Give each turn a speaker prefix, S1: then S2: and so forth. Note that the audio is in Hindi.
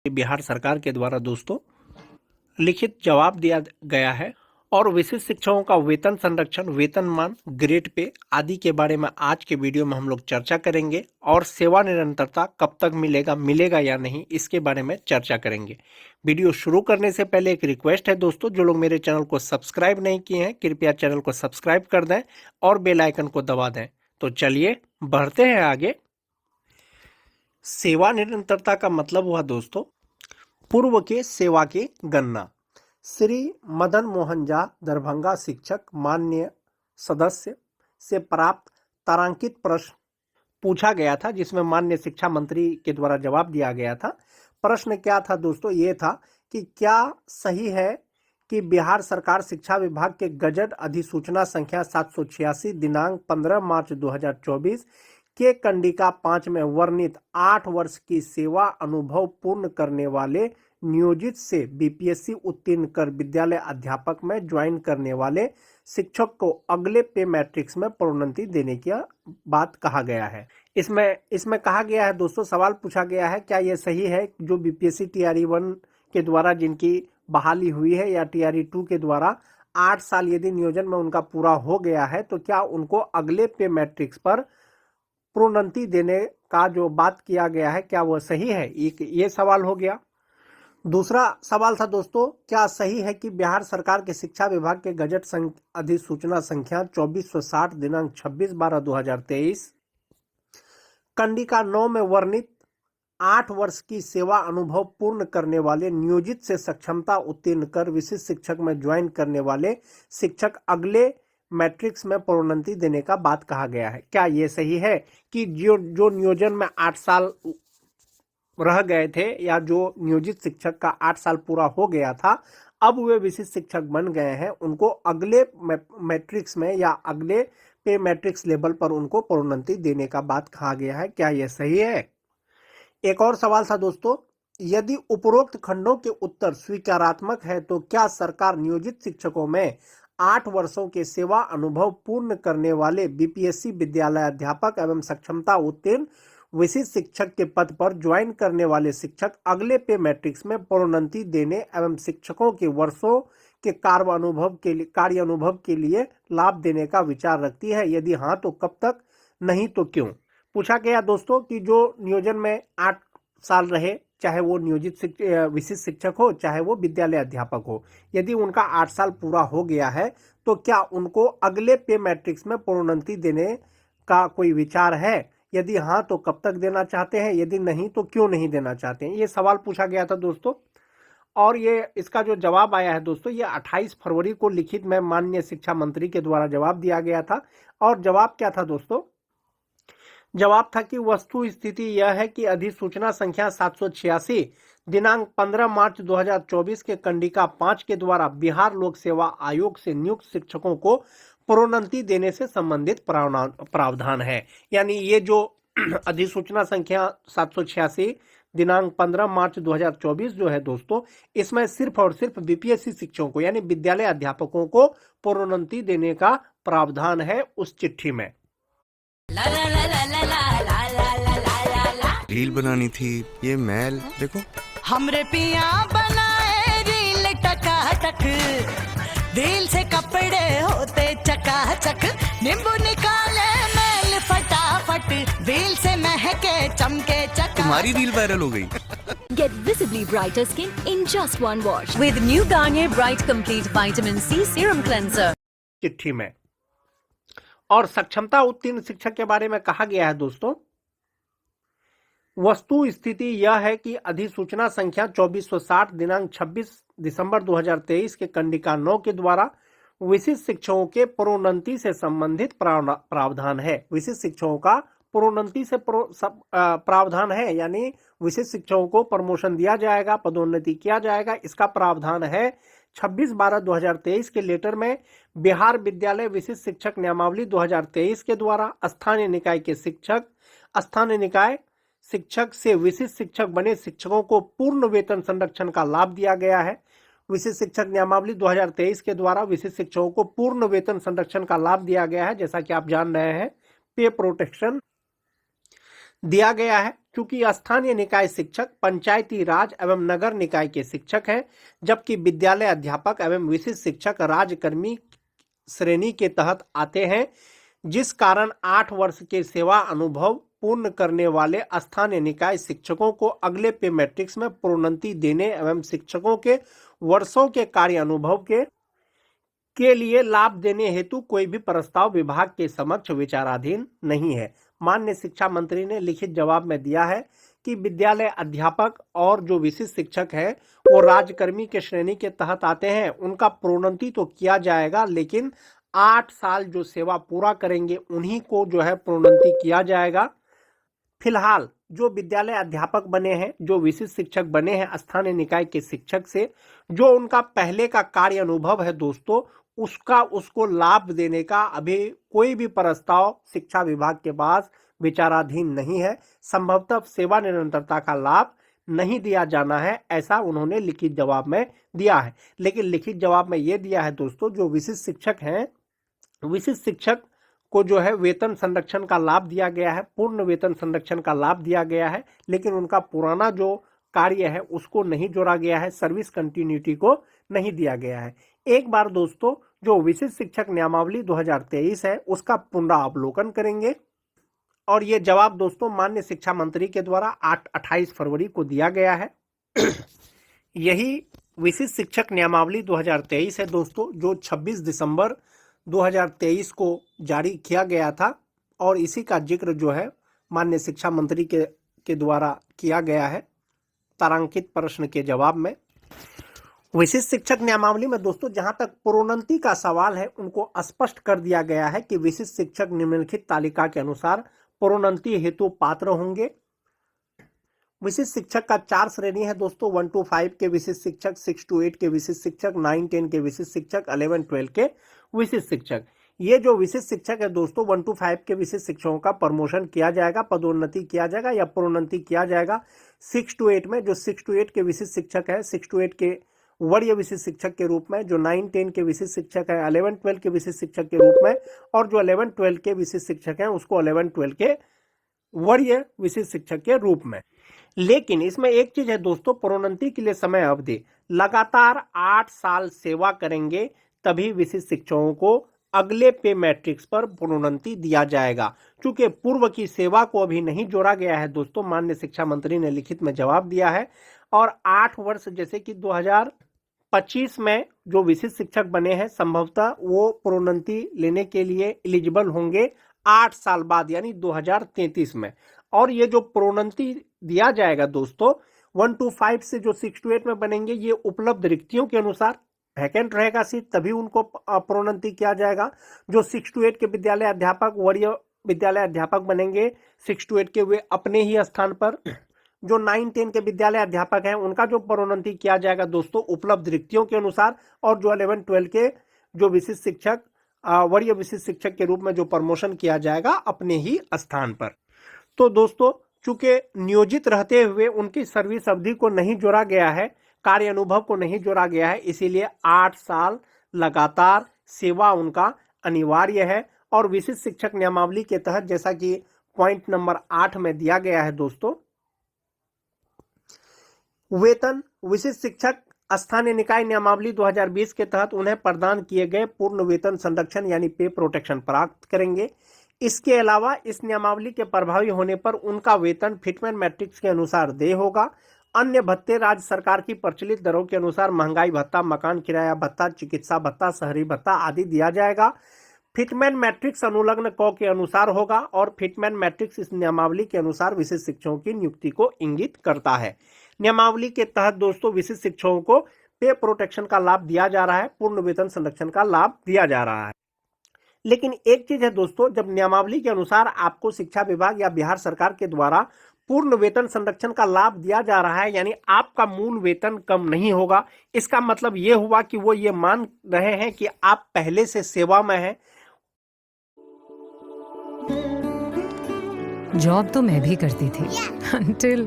S1: बिहार सरकार के द्वारा दोस्तों लिखित जवाब दिया गया है और विशिष्ट शिक्षकों का वेतन संरक्षण, वेतनमान, ग्रेड पे आदि के बारे में आज के वीडियो में हम लोग चर्चा करेंगे और सेवा निरंतरता कब तक मिलेगा या नहीं, इसके बारे में चर्चा करेंगे। वीडियो शुरू करने से पहले एक रिक्वेस्ट है दोस्तों, जो लोग मेरे चैनल को सब्सक्राइब नहीं किए हैं कृपया चैनल को सब्सक्राइब कर दें और बेल आइकन को दबा दें। तो चलिए बढ़ते हैं आगे। सेवा निरंतरता का मतलब हुआ दोस्तों पूर्व के सेवा की गणना। श्री मदन मोहन झा दरभंगा शिक्षक माननीय सदस्य से प्राप्त तारांकित प्रश्न पूछा गया था, जिसमें माननीय शिक्षा मंत्री के द्वारा जवाब दिया गया था। प्रश्न क्या था दोस्तों? ये था कि क्या सही है कि बिहार सरकार शिक्षा विभाग के गजट अधिसूचना संख्या 786 दिनांक 15 मार्च 2024 के कंडिका 5 में वर्णित 8 वर्ष की सेवा अनुभव पूर्ण करने वाले नियोजित से बीपीएससी उत्तीर्ण कर विद्यालय अध्यापक में ज्वाइन करने वाले शिक्षक को अगले पे मैट्रिक्स में प्रोन्नति देने की बात कहा गया है। इसमें कहा गया है दोस्तों, सवाल पूछा गया है, क्या यह सही है जो बीपीएससी टीआरई 1 के द्वारा जिनकी बहाली हुई है या टीआरई 2 के द्वारा 8 साल यदि नियोजन में उनका पूरा हो गया है, तो क्या उनको अगले पे मैट्रिक्स पर प्रोन्नति देने का जो बात किया गया है क्या वह सही है? ये सवाल हो गया। दूसरा सवाल था दोस्तों, क्या सही है कि बिहार सरकार के शिक्षा विभाग के गजट अधिसूचना संख्या 2460 दिनांक 26/12/2023 कंडिका 9 में वर्णित 8 वर्ष की सेवा अनुभव पूर्ण करने वाले नियोजित से सक्षमता उत्तीर्ण कर विशिष्ट शिक्षक में ज्वाइन करने वाले शिक्षक अगले मैट्रिक्स में प्रोन्नति देने का बात कहा गया है? क्या यह सही है कि जो नियोजन में 8 साल रह गए थे या जो नियोजित शिक्षक का 8 साल पूरा हो गया था, अब वे विशिष्ट शिक्षक बन गए हैं, उनको अगले मैट्रिक्स में या अगले पे मैट्रिक्स लेवल पर उनको प्रोन्नति देने का बात कहा गया है? क्या यह सही है? एक और सवाल था दोस्तों, यदि उपरोक्त खंडों के उत्तर स्वीकारात्मक है तो क्या सरकार नियोजित शिक्षकों में 8 वर्षों के सेवा अनुभव पूर्ण करने वाले बीपीएससी विद्यालय अध्यापक एवं सक्षमता उत्तीर्ण विशिष्ट शिक्षक के पद पर ज्वाइन करने वाले शिक्षक अगले पे मैट्रिक्स में प्रोन्नति देने एवं शिक्षकों के वर्षों के कार्य अनुभव के लिए लाभ देने का विचार रखती है? यदि हाँ तो कब तक, नहीं तो क्यों? पूछा गया दोस्तों कि जो नियोजन में 8 साल रहे, चाहे वो नियोजित विशिष्ट शिक्षक हो चाहे वो विद्यालय अध्यापक हो, यदि उनका 8 साल पूरा हो गया है तो क्या उनको अगले पे मैट्रिक्स में प्रोन्नति देने का कोई विचार है? यदि हाँ तो कब तक देना चाहते हैं? यदि नहीं तो क्यों नहीं देना चाहते हैं? ये सवाल पूछा गया था दोस्तों और ये इसका जो जवाब आया है दोस्तों, ये 28 फरवरी को लिखित में माननीय शिक्षा मंत्री के द्वारा जवाब दिया गया था। और जवाब क्या था दोस्तों? जवाब था कि वस्तु स्थिति यह है कि अधिसूचना संख्या 786 दिनांक 15 मार्च 2024 के कंडिका 5 के द्वारा बिहार लोक सेवा आयोग से नियुक्त शिक्षकों को प्रोन्नति देने से संबंधित प्रावधान है। यानी ये जो अधिसूचना संख्या 786 दिनांक 15 मार्च 2024 जो है दोस्तों, इसमें सिर्फ और सिर्फ बीपीएससी शिक्षकों को यानी विद्यालय अध्यापकों को प्रोन्नति देने का प्रावधान है उस चिट्ठी में।
S2: रील बनानी थी, ये मैल देखो।
S3: हमरे पिया बनाए रील टकाटक, दिल से कपड़े होते चकाचक, नींबू निकाले मैल फटाफट, दिल से महके चमके चका।
S2: तुम्हारी रील वायरल हो गई।
S4: Get visibly brighter skin in just one wash with new Garnier Bright Complete Vitamin C Serum Cleanser.
S1: चिट्ठी में और सक्षमता उत्तीर्ण शिक्षक के बारे में कहा गया है दोस्तों, वस्तु स्थिति यह है कि अधिसूचना संख्या 2460 दिनांक 26 दिसंबर 2023 के कंडिका 9 के द्वारा विशिष्ट शिक्षकों के प्रोन्नति से संबंधित प्रावधान है। विशिष्ट शिक्षकों का प्रोन्नति से प्रावधान है, यानी विशिष्ट शिक्षकों को प्रमोशन दिया जाएगा, पदोन्नति किया जाएगा, इसका प्रावधान है। 26/12/2023 के लेटर में बिहार विद्यालय विशिष्ट शिक्षक नियमावली 2023 के द्वारा स्थानीय निकाय शिक्षक से विशिष्ट शिक्षक बने शिक्षकों को पूर्ण वेतन संरक्षण का लाभ दिया गया है। विशिष्ट शिक्षक नियमावली 2023 के द्वारा विशिष्ट शिक्षकों को पूर्ण वेतन संरक्षण का लाभ दिया गया है। जैसा कि आप जान रहे हैं, पे प्रोटेक्शन दिया गया है। चूंकि स्थानीय निकाय शिक्षक पंचायती राज एवं नगर निकाय के शिक्षक हैं, जबकि विद्यालय अध्यापक एवं विशिष्ट शिक्षक राजकर्मी श्रेणी के तहत आते हैं, जिस कारण 8 वर्ष के सेवा अनुभव पूर्ण करने वाले स्थानीय निकाय शिक्षकों को अगले पे मैट्रिक्स में प्रोन्नति देने एवं शिक्षकों के वर्षों के कार्य अनुभव के लिए लाभ देने हेतु कोई भी प्रस्ताव विभाग के समक्ष विचाराधीन नहीं है। माननीय शिक्षा मंत्री ने लिखित जवाब में दिया है कि विद्यालय अध्यापक और जो विशिष्ट शिक्षक हैं वो राजकर्मी के श्रेणी के तहत आते हैं, उनका प्रोन्नति तो किया जाएगा, लेकिन 8 साल जो सेवा पूरा करेंगे उन्हीं को जो है प्रोन्नति किया जाएगा। फिलहाल जो विद्यालय अध्यापक बने हैं, जो विशिष्ट शिक्षक बने हैं स्थानीय निकाय के शिक्षक से, जो उनका पहले का कार्य अनुभव है दोस्तों, उसको लाभ देने का अभी कोई भी प्रस्ताव शिक्षा विभाग के पास विचाराधीन नहीं है। संभवतः सेवा निरंतरता का लाभ नहीं दिया जाना है, ऐसा उन्होंने लिखित जवाब में दिया है। लेकिन लिखित जवाब में यह दिया है दोस्तों, जो विशिष्ट शिक्षक हैं, विशिष्ट शिक्षक को जो है वेतन संरक्षण का लाभ दिया गया है, पूर्ण वेतन संरक्षण का लाभ दिया गया है, लेकिन उनका पुराना जो कार्य है उसको नहीं जोड़ा गया है, सर्विस कंटिन्यूटी को नहीं दिया गया है। एक बार दोस्तों जो विशिष्ट शिक्षक नियमावली 2023 है उसका पुनरावलोकन करेंगे और ये जवाब दोस्तों माननीय शिक्षा मंत्री के द्वारा 28 फरवरी को दिया गया है। यही विशिष्ट शिक्षक नियमावली 2023 है दोस्तों, जो 26 दिसंबर 2023 को जारी किया गया था और इसी का जिक्र जो है माननीय शिक्षा मंत्री के द्वारा किया गया है तारांकित प्रश्न के जवाब में। विशिष्ट शिक्षक नियमावली में दोस्तों जहां तक प्रोन्नति का सवाल है, उनको स्पष्ट कर दिया गया है कि विशिष्ट शिक्षक निम्नलिखित तालिका के अनुसार प्रोन्नति हेतु पात्र होंगे। विशिष्ट शिक्षक का 4 श्रेणी है दोस्तों, 1 to 5 के विशिष्ट शिक्षक, 6 to 8 के विशिष्ट शिक्षक, 9, 10 के विशिष्ट शिक्षक, 11, 12 के विशिष्ट शिक्षक। ये जो विशिष्ट शिक्षक है दोस्तों 1 to 5 के विशिष्ट शिक्षकों का प्रमोशन किया जाएगा, पदोन्नति किया जाएगा या प्रोन्नति किया जाएगा। 6 to 8 में जो 6 to 8 के विशिष्ट शिक्षक है, 6 to 8 के वरीय विशिष्ट शिक्षक के रूप में, जो 9, 10 के विशिष्ट शिक्षक है 11, 12 के विशिष्ट शिक्षक के रूप में, और जो 11, 12 के विशिष्ट शिक्षक हैं उसको 11, 12 के वरीय विशिष्ट शिक्षक के रूप में। लेकिन इसमें एक चीज है दोस्तों, प्रोन्नति के लिए समय अवधि लगातार 8 साल सेवा करेंगे तभी विशिष्ट शिक्षकों को अगले पे मैट्रिक्स पर प्रोन्नति दिया जाएगा। चूंकि पूर्व की सेवा को अभी नहीं जोड़ा गया है दोस्तों, माननीय शिक्षा मंत्री ने लिखित में जवाब दिया है, और 8 वर्ष जैसे कि 2025 में जो विशिष्ट शिक्षक बने हैं संभवतः वो प्रोन्नति लेने के लिए एलिजिबल होंगे 8 साल बाद यानी 2033 में। और ये जो प्रोन्नति दिया जाएगा दोस्तों 1 to 5 से जो 6 to 8 में बनेंगे, ये उपलब्ध रिक्तियों के अनुसार वैकेंट रहेगा सीट तभी उनको प्रोन्नति किया जाएगा। जो 6 to 8 के विद्यालय अध्यापक वरीय विद्यालय अध्यापक बनेंगे 6 to 8 के, वे अपने ही स्थान पर। जो 9, 10 के विद्यालय अध्यापक हैं उनका जो प्रोन्नति किया जाएगा दोस्तों उपलब्ध रिक्तियों के अनुसार, और जो 11, 12 के जो विशिष्ट शिक्षक वरीय विशिष्ट शिक्षक के रूप में जो प्रमोशन किया जाएगा अपने ही स्थान पर। तो दोस्तों चूंकि नियोजित रहते हुए उनकी सर्विस अवधि को नहीं जोड़ा गया है, कार्य अनुभव को नहीं जोड़ा गया है, इसीलिए 8 साल लगातार सेवा उनका अनिवार्य है। और विशिष्ट शिक्षक नियमावली के तहत जैसा कि पॉइंट नंबर 8 में दिया गया है दोस्तों, वेतन विशिष्ट शिक्षक स्थानीय निकाय नियमावली 2020 के तहत उन्हें प्रदान किए गए पूर्ण वेतन संरक्षण यानी पे प्रोटेक्शन प्राप्त करेंगे। इसके अलावा इस नियमावली के प्रभावी होने पर उनका वेतन फिटमेन मैट्रिक्स के अनुसार देय होगा। अन्य भत्ते राज्य सरकार की प्रचलित दरों के अनुसार महंगाई भत्ता, मकान किराया भत्ता, चिकित्सा भत्ता, शहरी भत्ता आदि दिया जाएगा। फिटमैन मैट्रिक्स अनुलग्न क के अनुसार होगा और फिटमैन मैट्रिक्स इस नियमावली के अनुसार विशिष्ट शिक्षकों की नियुक्ति को इंगित करता है। नियमावली के तहत दोस्तों विशिष्ट शिक्षकों को पे प्रोटेक्शन का लाभ दिया जा रहा है, पूर्ण वेतन संरक्षण का लाभ दिया जा रहा है। लेकिन एक चीज है दोस्तों, जब नियमावली के अनुसार आपको शिक्षा विभाग या बिहार सरकार के द्वारा पूर्ण वेतन संरक्षण का लाभ दिया जा रहा है, यानी आपका मूल वेतन कम नहीं होगा। इसका मतलब ये हुआ कि वो ये मान रहे हैं कि आप पहले से सेवा में हैं।
S5: जॉब तो मैं भी करती थी until